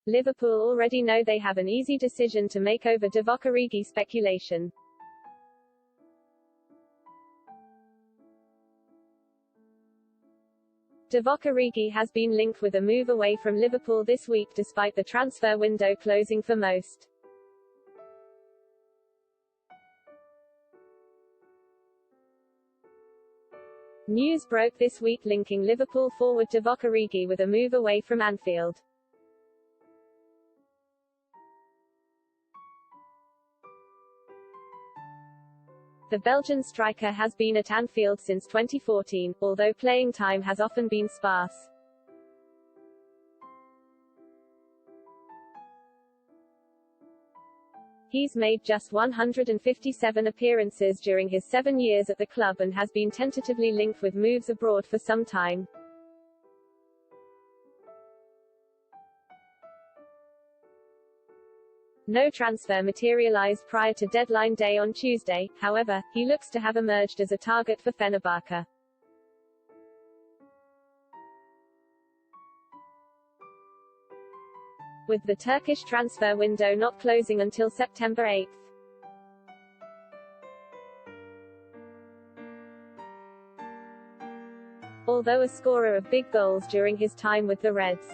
Liverpool already know they have an easy decision to make over Divock Origi speculation. Divock Origi has been linked with a move away from Liverpool this week despite the transfer window closing for most. News broke this week linking Liverpool forward Divock Origi with a move away from Anfield. The Belgian striker has been at Anfield since 2014, although playing time has often been sparse. He's made just 157 appearances during his 7 years at the club and has been tentatively linked with moves abroad for some time. No transfer materialized prior to deadline day on Tuesday, however, he looks to have emerged as a target for Fenerbahce. With the Turkish transfer window not closing until September 8. Although a scorer of big goals during his time with the Reds.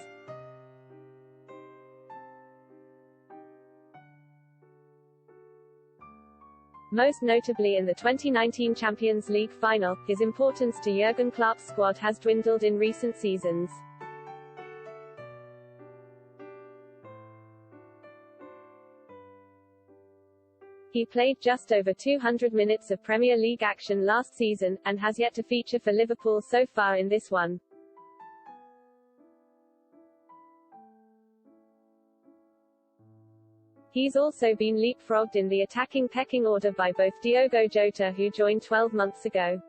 Most notably in the 2019 Champions League final, his importance to Jurgen Klopp's squad has dwindled in recent seasons. He played just over 200 minutes of Premier League action last season, and has yet to feature for Liverpool so far in this one. He's also been leapfrogged in the attacking pecking order by both Diogo Jota, who joined 12 months ago,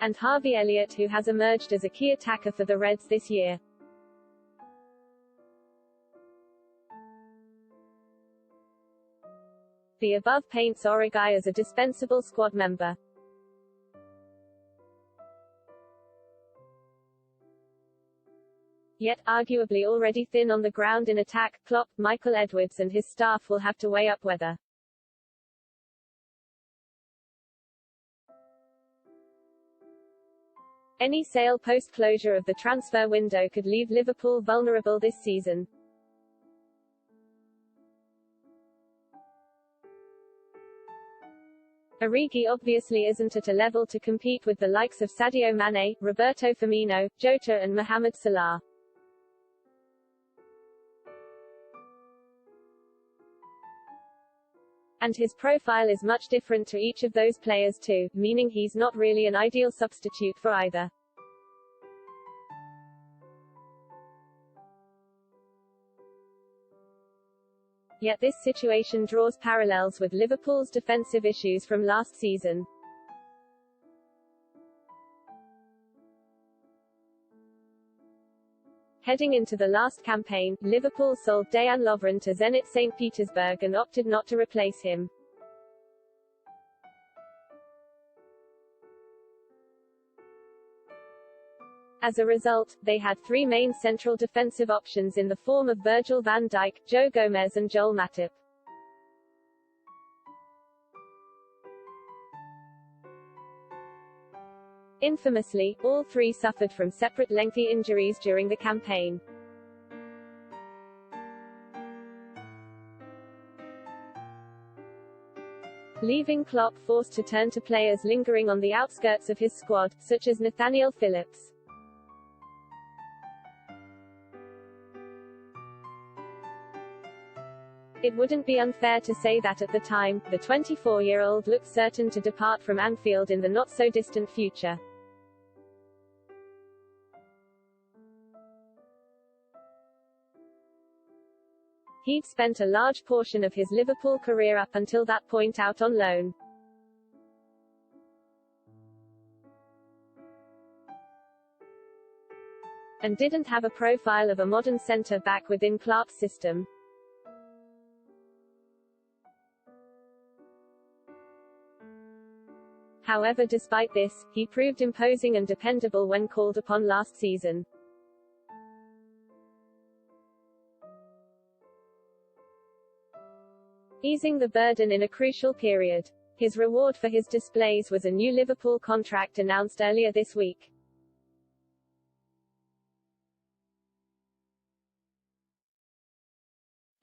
and Harvey Elliott, who has emerged as a key attacker for the Reds this year. The above paints Origi as a dispensable squad member. Yet, arguably already thin on the ground in attack, Klopp, Michael Edwards and his staff will have to weigh up whether any sale post-closure of the transfer window could leave Liverpool vulnerable this season. Origi obviously isn't at a level to compete with the likes of Sadio Mane, Roberto Firmino, Jota and Mohamed Salah. And his profile is much different to each of those players too, meaning he's not really an ideal substitute for either. Yet this situation draws parallels with Liverpool's defensive issues from last season. Heading into the last campaign, Liverpool sold Dejan Lovren to Zenit St. Petersburg and opted not to replace him. As a result, they had three main central defensive options in the form of Virgil van Dijk, Joe Gomez and Joel Matip. Infamously, all three suffered from separate lengthy injuries during the campaign. Leaving Klopp forced to turn to players lingering on the outskirts of his squad, such as Nathaniel Phillips. It wouldn't be unfair to say that at the time, the 24-year-old looked certain to depart from Anfield in the not-so-distant future. He'd spent a large portion of his Liverpool career up until that point out on loan. And didn't have a profile of a modern centre-back within Klopp's system. However, despite this, he proved imposing and dependable when called upon last season. Easing the burden in a crucial period. His reward for his displays was a new Liverpool contract announced earlier this week.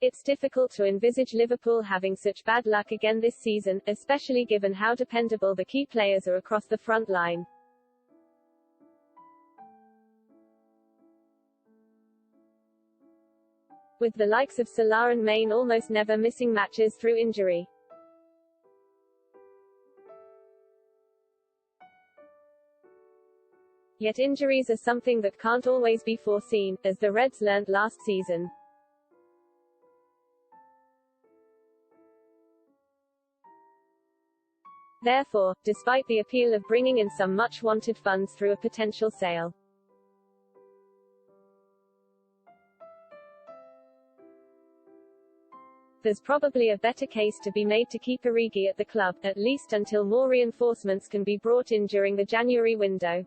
It's difficult to envisage Liverpool having such bad luck again this season, especially given how dependable the key players are across the front line. With the likes of Salah and Mane almost never missing matches through injury. Yet injuries are something that can't always be foreseen, as the Reds learnt last season. Therefore, despite the appeal of bringing in some much-wanted funds through a potential sale, there's probably a better case to be made to keep Origi at the club, at least until more reinforcements can be brought in during the January window.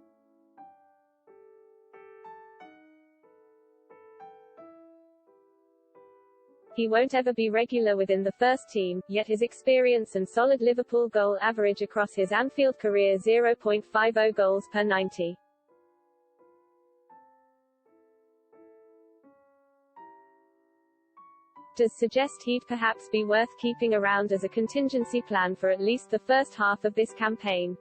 He won't ever be regular within the first team, yet his experience and solid Liverpool goal average across his Anfield career 0.50 goals per 90. Does suggest he'd perhaps be worth keeping around as a contingency plan for at least the first half of this campaign.